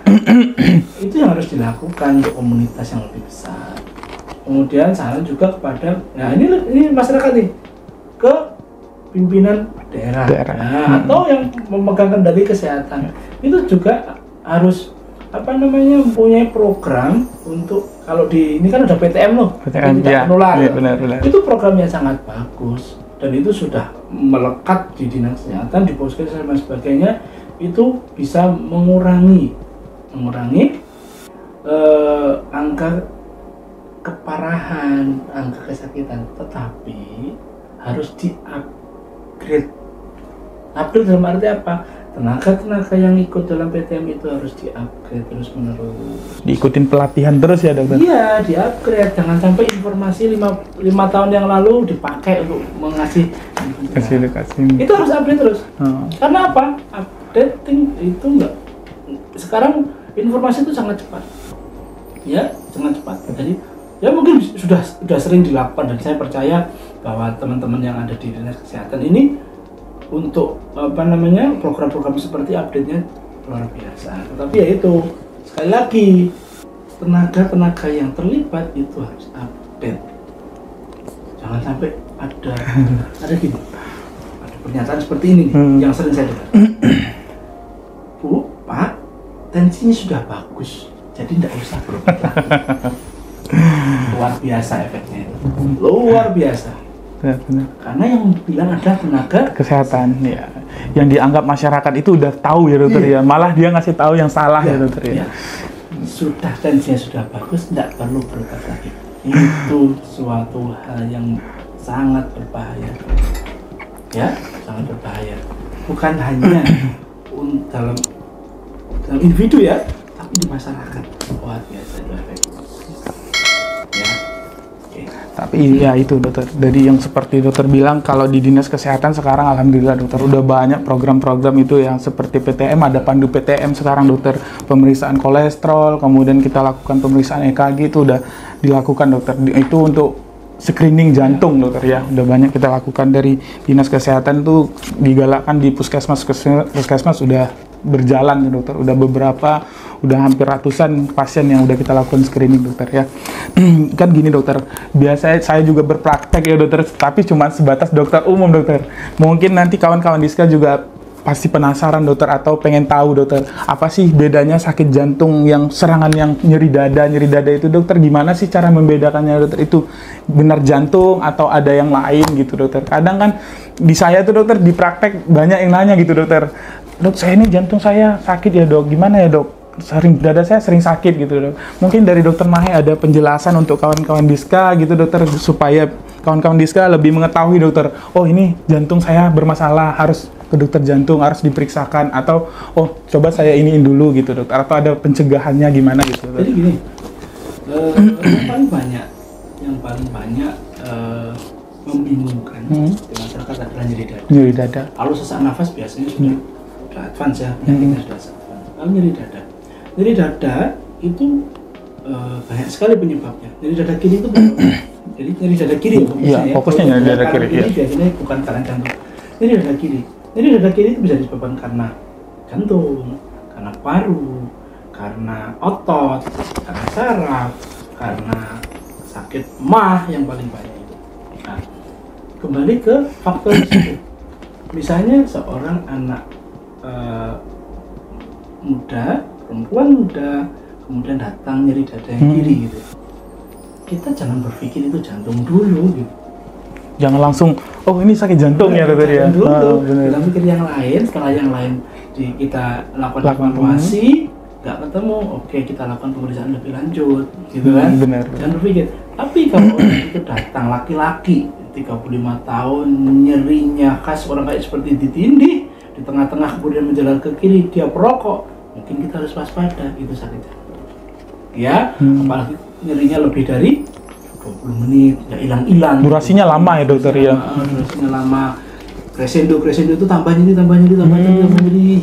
Itu yang harus dilakukan untuk komunitas yang lebih besar. Kemudian saran juga kepada, nah ini masyarakat nih, ke pimpinan daerah. Nah, atau yang memegang kendali kesehatan. Itu juga harus mempunyai program untuk, kalau di ini kan ada PTM loh, PTM tidak menular. Ya, benar. Itu programnya sangat bagus dan itu sudah melekat di dinas kesehatan, di poskes dan sebagainya. Itu bisa mengurangi angka keparahan, angka kesakitan, tetapi harus di-upgrade. Upgrade dalam arti apa? Tenaga-tenaga yang ikut dalam PTM itu harus di-upgrade terus menerus. Diikutin pelatihan terus ya dokter? Iya, di-upgrade. Jangan sampai informasi 5 tahun yang lalu dipakai untuk mengasih edukasi. Itu harus update terus. Karena apa? Updating itu enggak. Sekarang informasi itu sangat cepat. Ya, sangat cepat. Jadi ya mungkin sudah sering dilakukan, dan saya percaya bahwa teman-teman yang ada di dinas kesehatan ini untuk program-program seperti update-nya luar biasa. Tetapi ya itu, sekali lagi, tenaga-tenaga yang terlibat itu harus update. Jangan sampai ada pernyataan seperti ini nih, yang sering saya dengar. Bu, Pak, tensinya sudah bagus, jadi tidak usah berobat lagi. Luar biasa efeknya itu. Luar biasa. Benar. Karena yang bilang ada tenaga kesehatan ya, yang dianggap masyarakat itu udah tahu ya dokter ya, malah dia ngasih tahu yang salah ya dokter ya. Sudah tensinya sudah bagus, tidak perlu berobat lagi. Itu suatu hal yang sangat berbahaya, ya, sangat berbahaya. Bukan hanya dalam individu ya, tapi di masyarakat. Luar biasa itu efeknya. Tapi ya itu dokter, dari yang seperti dokter bilang, kalau di dinas kesehatan sekarang alhamdulillah dokter udah banyak program-program itu yang seperti PTM, ada pandu PTM sekarang dokter, pemeriksaan kolesterol, kemudian kita lakukan pemeriksaan EKG itu udah dilakukan dokter. Itu untuk screening jantung dokter ya, udah banyak kita lakukan dari dinas kesehatan tuh, digalakkan di puskesmas sudah berjalan ya dokter, udah hampir ratusan pasien yang udah kita lakukan screening dokter ya. Kan gini dokter, biasanya saya juga berpraktek ya dokter, tapi cuma sebatas dokter umum dokter. Mungkin nanti kawan-kawan Diska juga pasti penasaran dokter, atau pengen tahu dokter, apa sih bedanya sakit jantung yang serangan yang nyeri dada itu dokter, gimana sih cara membedakannya dokter, itu benar jantung atau ada yang lain gitu dokter. Kadang kan di saya tuh dokter, di praktek banyak yang nanya gitu dokter, dok saya ini jantung saya sakit ya dok, gimana ya dok, dada saya sering sakit gitu dok. Mungkin dari dokter Mahe ada penjelasan untuk kawan-kawan Diska gitu dokter, supaya kawan-kawan Diska lebih mengetahui dokter, oh ini jantung saya bermasalah, harus ke dokter jantung, harus diperiksakan, atau oh coba saya iniin dulu gitu dokter, atau ada pencegahannya gimana gitu dokter. Jadi gini, yang paling banyak membingungkan di masyarakat adalah nyeri dada. Kalau sesak nafas biasanya sudah advance ya, penyakitnya sudah advance. Kalau nyeri dada itu banyak sekali penyebabnya. Nyeri dada kiri itu jadi nyeri dada kiri fokusnya nyeri dada kiri. Ini biasanya bukan karena jantung. Nyeri dada kiri itu bisa disebabkan karena jantung, karena paru, karena otot, karena saraf, karena sakit mah yang paling banyak itu. Nah, kembali ke faktor itu. Misalnya seorang anak perempuan muda, kemudian datang nyeri dada yang kiri gitu. Kita jangan berpikir itu jantung dulu gitu. Jangan langsung, oh ini sakit jantung ya dokter ya. Dulu, kita pikir yang lain, setelah yang lain kita lakukan evaluasi, nggak ketemu, oke kita lakukan pemeriksaan lebih lanjut, gitu kan? Benar. Dan berpikir, tapi kalau orang itu datang laki-laki 35 tahun nyerinya khas orang kayak seperti ditindih di tengah-tengah kemudian menjalar ke kiri dia perokok, mungkin kita harus waspada itu sakit jantung. Ya, apalagi nyerinya lebih dari 20 menit, ya hilang-hilang. Durasinya lama ya dokter ya. Durasinya lama. Crescendo itu tambah nyeri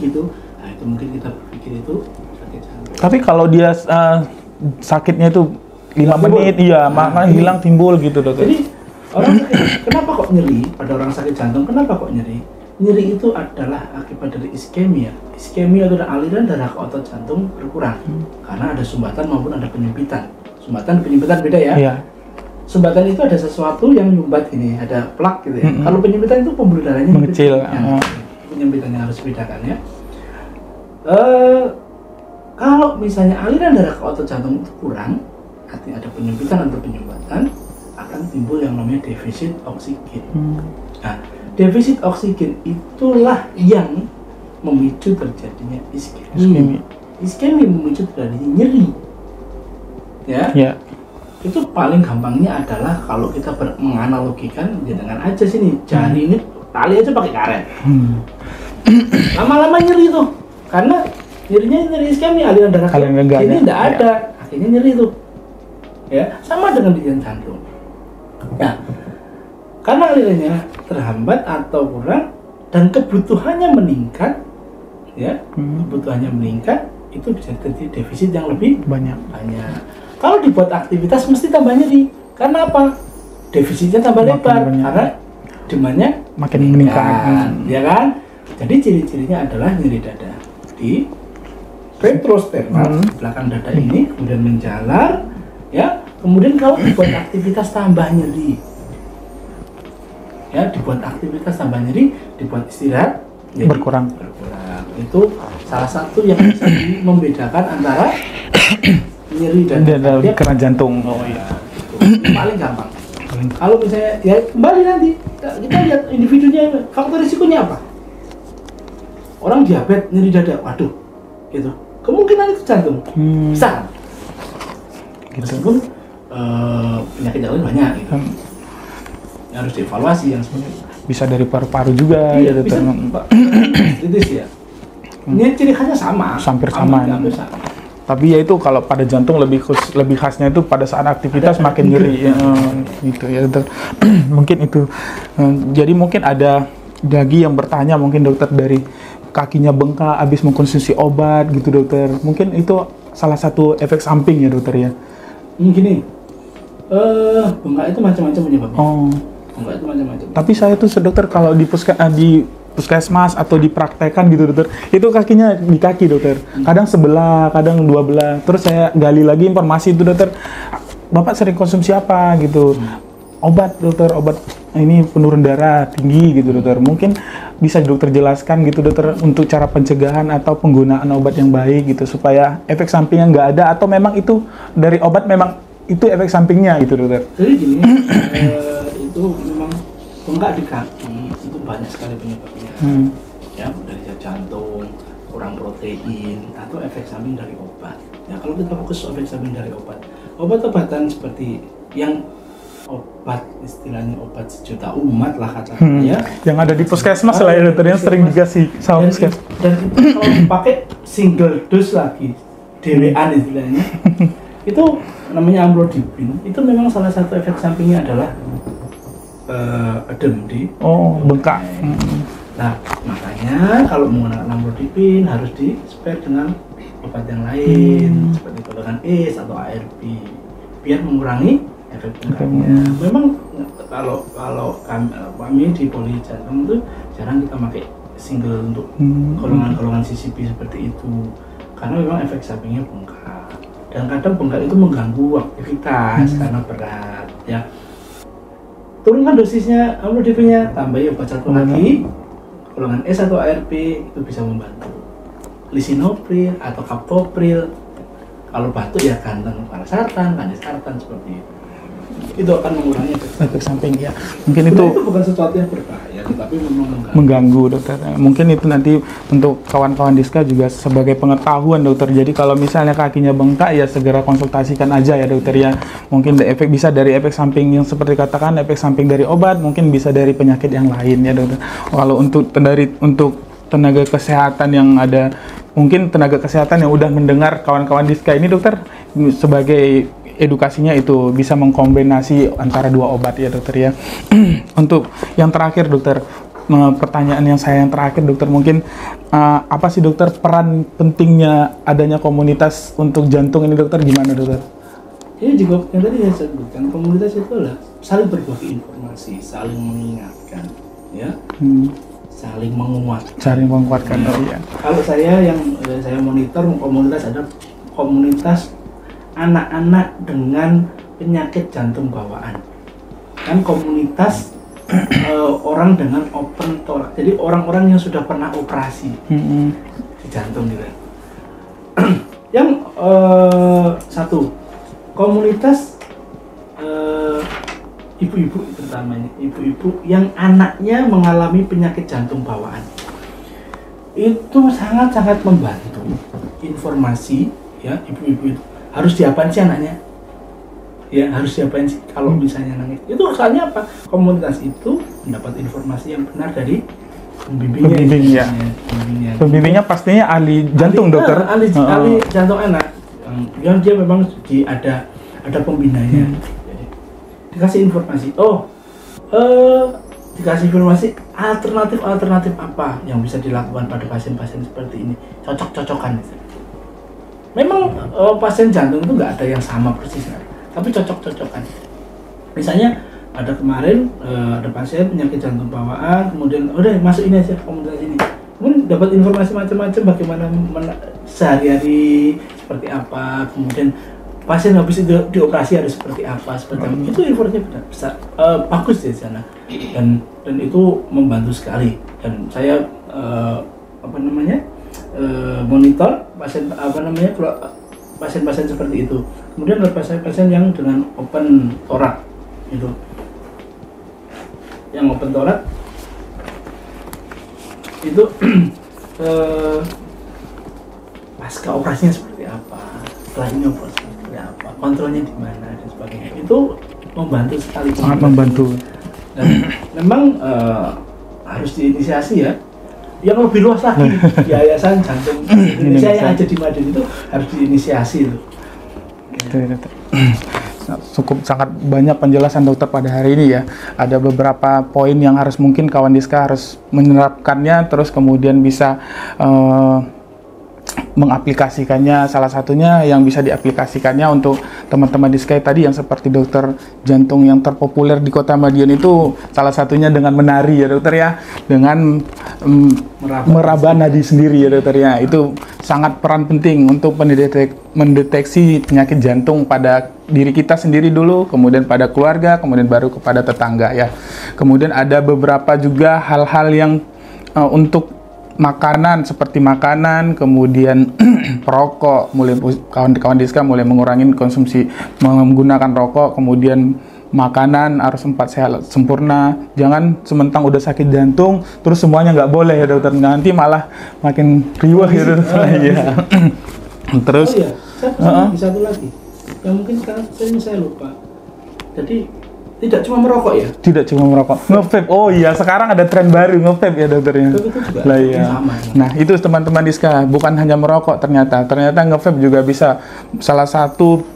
gitu. Nah, itu mungkin kita berpikir itu sakit jantung. Tapi kalau dia sakitnya itu 5 menit, iya, makanya hilang timbul gitu dokter. Jadi orang sakit, kenapa kok nyeri? Pada orang sakit jantung, kenapa kok nyeri? Nyeri itu adalah akibat dari iskemia. Iskemia itu adalah aliran darah ke otot jantung berkurang karena ada sumbatan maupun ada penyempitan. Sumbatan dan penyempitan beda ya. Iya. Sumbatan itu ada sesuatu yang nyumbat ini, ada plak gitu ya. Kalau penyempitan itu pembuluh darahnya mengecil. Penyempitan yang harus dibedakan ya. Kalau misalnya aliran darah ke otot jantung itu kurang, artinya ada penyempitan atau penyumbatan, akan timbul yang namanya defisit oksigen. Nah, defisit oksigen itulah yang memicu terjadinya iskemi. Iskemi memicu terjadinya nyeri. Ya. Itu paling gampangnya adalah kalau kita menganalogikan dengan aja sini jari ini tali aja pakai karet. Lama-lama nyeri tuh, karena nyerinya nyeri iskemi, aliran darah ke sini tidak ada, akhirnya nyeri tuh. Ya, sama dengan di jantung. Nah, karena alirannya terhambat atau kurang dan kebutuhannya meningkat, ya, kebutuhannya meningkat, itu bisa terjadi defisit yang lebih banyak. Kalau dibuat aktivitas mesti tambah nyeri. Karena apa? Defisitnya tambah lebar karena demandnya makin meningkat. Ya kan? Jadi ciri-cirinya adalah nyeri dada di retrosternal belakang dada ini, kemudian menjalar, ya. Kemudian kalau dibuat aktivitas tambah nyeri, ya, dibuat aktivitas tambah nyeri, dibuat istirahat jadi berkurang. Itu salah satu yang bisa membedakan antara nyeri dan karena jantung. Oh iya, itu paling gampang. Kalau misalnya ya kembali nanti kita lihat individunya, faktor risikonya apa? Orang diabetes nyeri dada, waduh, gitu. Kemungkinan itu jantung, besar. Meskipun penyakit yang lain banyak, gitu. Harus dievaluasi yang seperti itu. Bisa dari paru-paru juga, iya, bisa. Kritis ya. Ini ciri khasnya sama. Hampir sama. Tapi ya itu kalau pada jantung lebih khasnya itu pada saat aktivitas makin nyeri, gitu ya dokter. Mungkin itu. Jadi mungkin ada lagi yang bertanya, mungkin dokter, dari kakinya bengkak habis mengkonsumsi obat gitu dokter. Mungkin itu salah satu efek samping ya dokter ya. Gini, bengkak itu macam-macam penyebabnya. Bengkak itu macam-macam. Tapi saya tuh dokter kalau di puskesmas atau dipraktekan gitu dokter, itu kakinya di kaki dokter, kadang sebelah, kadang dua belah. Terus saya gali lagi informasi itu dokter, bapak sering konsumsi apa gitu, obat dokter, obat ini penurun darah tinggi gitu dokter. Mungkin bisa dokter jelaskan gitu dokter untuk cara pencegahan atau penggunaan obat yang baik gitu supaya efek sampingnya nggak ada, atau memang itu dari obat memang itu efek sampingnya gitu dokter. Jadi gini, itu memang bengkak di kaki itu banyak sekali penyebabnya. Ya, dari jantung, kurang protein, atau efek samping dari obat. Ya, kalau kita fokus efek samping dari obat, obat-obatan seperti yang obat, istilahnya obat sejuta umat lah katanya, ya. Yang ada di puskesmas lah ya dokter, yang sering dikasih sama puskesmas. Dan itu kalau dipakai single dose lagi, dewean istilahnya, itu namanya amlodipin. Itu memang salah satu efek sampingnya adalah edem di bengkak. Nah, makanya kalau menggunakan amlodipin harus di-spare dengan obat yang lain seperti golongan ACE atau ARB biar mengurangi efek bengkaknya. Memang kalau kami di poli jantung itu jarang kita pakai single untuk golongan-golongan CCP seperti itu karena memang efek sampingnya bengkak, dan kadang bengkak itu mengganggu aktivitas karena berat, ya. Turunkan dosisnya amlodipinnya, tambahi obat satu lagi, golongan S atau ARB, itu bisa membantu. Lisinopril atau kaptopril, kalau batuk ya ganteng valsartan, kandesartan, seperti itu. itu akan mengurangi efek samping ya. Mungkin itu itu bukan sesuatu yang berbahaya, tetapi memang mengganggu dokter. Mungkin itu nanti untuk kawan-kawan Diska juga sebagai pengetahuan dokter. Jadi kalau misalnya kakinya bengkak ya segera konsultasikan aja ya dokter ya. Mungkin bisa dari efek samping yang seperti katakan efek samping dari obat, mungkin bisa dari penyakit yang lain ya dokter. Kalau untuk tenaga kesehatan yang ada, mungkin tenaga kesehatan yang udah mendengar kawan-kawan Diska ini dokter, sebagai edukasinya itu bisa mengkombinasi antara dua obat ya dokter ya. Untuk yang terakhir dokter, pertanyaan yang terakhir dokter, mungkin apa sih dokter peran pentingnya adanya komunitas untuk jantung ini dokter, gimana dokter? Ini juga yang tadi saya sebutkan, komunitas itu adalah saling berbagi informasi, saling mengingatkan, ya, saling menguatkan. Oh, iya. Kalau saya monitor komunitas, ada komunitas anak-anak dengan penyakit jantung bawaan, kan komunitas orang dengan open thorax, jadi orang-orang yang sudah pernah operasi di jantung gitu. Yang satu komunitas ibu-ibu, terutamanya ibu-ibu yang anaknya mengalami penyakit jantung bawaan, itu sangat-sangat membantu informasi ya. Ibu-ibu itu harus diapain sih anaknya? Ya, harus diapain sih kalau misalnya nangis? Itu soalnya apa? Komunitas itu mendapat informasi yang benar dari pembimbingnya. Pembimbingnya pastinya ahli jantung dokter. Ahli jantung anak. Yang dia memang ada pembinanya. Jadi, dikasih informasi. Dikasih informasi alternatif apa yang bisa dilakukan pada pasien-pasien seperti ini. Cocok-cocokan. Memang pasien jantung itu nggak ada yang sama persis, tapi cocok-cocokan. Misalnya ada kemarin ada pasien penyakit jantung bawaan, kemudian udah masuk ini aja komunitas ini, kemudian dapat informasi macam-macam bagaimana sehari-hari seperti apa, kemudian pasien habis itu dioperasi harus seperti apa, itu informasinya bisa bagus di sana, dan itu membantu sekali. Dan saya monitor pasien-pasien seperti itu. Kemudian ada pasien-pasien yang dengan open thorax itu, yang open thorax itu pasca operasinya seperti apa, setelah ini operasi seperti apa, kontrolnya di mana dan sebagainya. Itu membantu sekali, sangat membantu. Dan memang harus diinisiasi ya, yang lebih luas lagi. Yayasan Jantung Indonesia yang ada di Madiun itu harus diinisiasi itu. Cukup sangat banyak penjelasan dokter pada hari ini ya. Ada beberapa poin yang mungkin kawan Diska harus menerapkannya, terus kemudian bisa mengaplikasikannya. Salah satunya yang bisa diaplikasikannya untuk teman-teman Diska tadi yang seperti dokter jantung yang terpopuler di Kota Madiun itu, salah satunya dengan menari ya dokter ya, dengan meraba nadi sendiri ya dokter ya. Itu sangat peran penting untuk mendeteksi penyakit jantung pada diri kita sendiri dulu, kemudian pada keluarga, kemudian baru kepada tetangga ya. Kemudian ada beberapa juga hal-hal yang untuk makanan, seperti makanan, kemudian perokok, mulai kawan-kawan Diska mulai mengurangi konsumsi menggunakan rokok, kemudian makanan harus sehat sempurna, jangan sementang udah sakit jantung terus semuanya nggak boleh ya dokter, nanti malah makin riwah ya dokter. Ya. Terus satu lagi yang mungkin sekarang saya lupa, jadi tidak cuma merokok ya? Tidak cuma merokok, nge-vape. Oh iya, sekarang ada tren baru nge-vape ya dokternya. Lah iya. Nah itu teman-teman Diska, bukan hanya merokok ternyata nge-vape juga bisa salah satu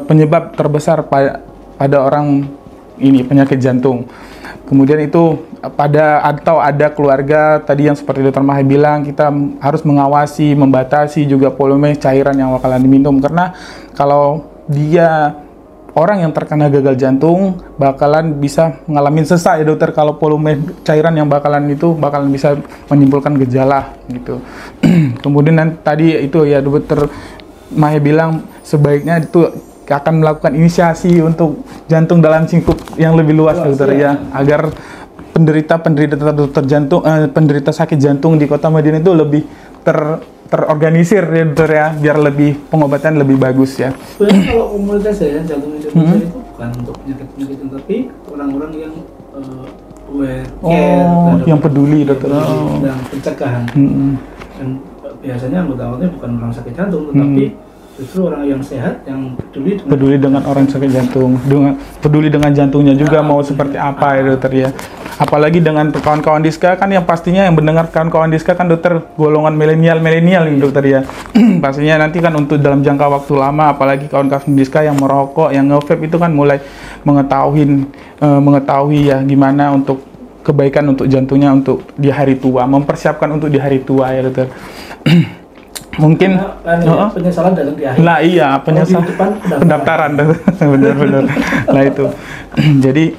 penyebab terbesar pada orang ini penyakit jantung. Kemudian itu ada keluarga tadi yang seperti Dr. Mahe bilang, kita harus mengawasi, membatasi juga volume cairan yang bakalan diminum, karena kalau dia orang yang terkena gagal jantung bakalan bisa mengalami sesak ya dokter, kalau volume cairan yang bakalan bisa menimbulkan gejala gitu. Kemudian tadi itu ya dokter Mahe bilang sebaiknya itu akan melakukan inisiasi untuk jantung dalam singkup yang lebih luas dokter ya, agar penderita sakit jantung di Kota Madiun itu lebih terorganisir ya dokter ya, biar pengobatan lebih bagus ya. Sebenarnya kalau komunitas ya jantung Indonesia itu bukan untuk penyakit-penyakit, tapi orang-orang yang aware, care, yang peduli dokter, dan pencegahan. Dan biasanya anggota-anggotanya bukan orang sakit jantung, tetapi justru orang yang sehat yang peduli dengan orang sakit jantung, peduli dengan jantungnya juga mau seperti apa ya dokter ya. Apalagi dengan kawan-kawan Diska kan yang pastinya yang mendengar kawan-kawan Diska kan dokter golongan milenial nih dokter ya. Pastinya nanti kan untuk dalam jangka waktu lama, apalagi kawan-kawan Diska yang merokok, yang nge-vape itu kan mulai mengetahui ya gimana untuk kebaikan untuk jantungnya untuk di hari tua, mempersiapkan untuk di hari tua ya dokter. Mungkin penyesalan datang di akhir. Lah iya, penyesalan pendaftaran benar-benar. Nah itu. Jadi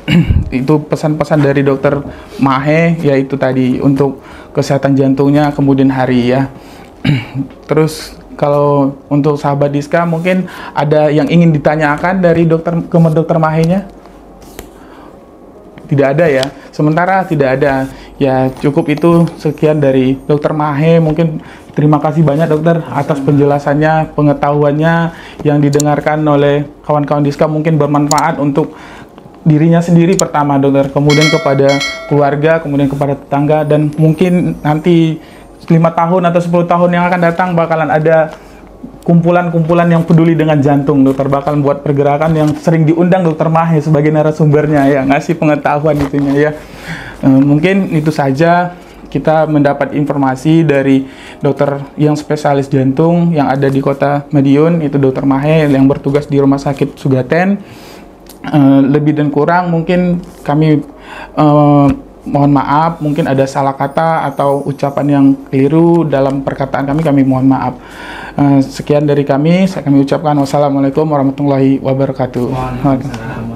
itu pesan-pesan dari dokter Mahe yaitu tadi untuk kesehatan jantungnya kemudian hari ya. Terus kalau untuk sahabat Diska mungkin ada yang ingin ditanyakan dari dokter Mahenya? Tidak ada ya. Sementara tidak ada. Ya cukup itu sekian dari dokter Mahe. Mungkin terima kasih banyak dokter atas penjelasannya, pengetahuannya yang didengarkan oleh kawan-kawan Diska mungkin bermanfaat untuk dirinya sendiri pertama dokter, kemudian kepada keluarga, kemudian kepada tetangga, dan mungkin nanti 5 tahun atau 10 tahun yang akan datang bakalan ada kumpulan-kumpulan yang peduli dengan jantung dokter, bakal buat pergerakan yang sering diundang dokter Mahe sebagai narasumbernya ya, ngasih pengetahuan itunya ya. Mungkin itu saja kita mendapat informasi dari dokter yang spesialis jantung yang ada di Kota Madiun, itu dokter Mahe yang bertugas di Rumah Sakit Sugaten. Lebih dan kurang mungkin kami mohon maaf, mungkin ada salah kata atau ucapan yang keliru dalam perkataan kami mohon maaf. Sekian dari kami ucapkan wassalamualaikum warahmatullahi wabarakatuh. Waalaikumsalam.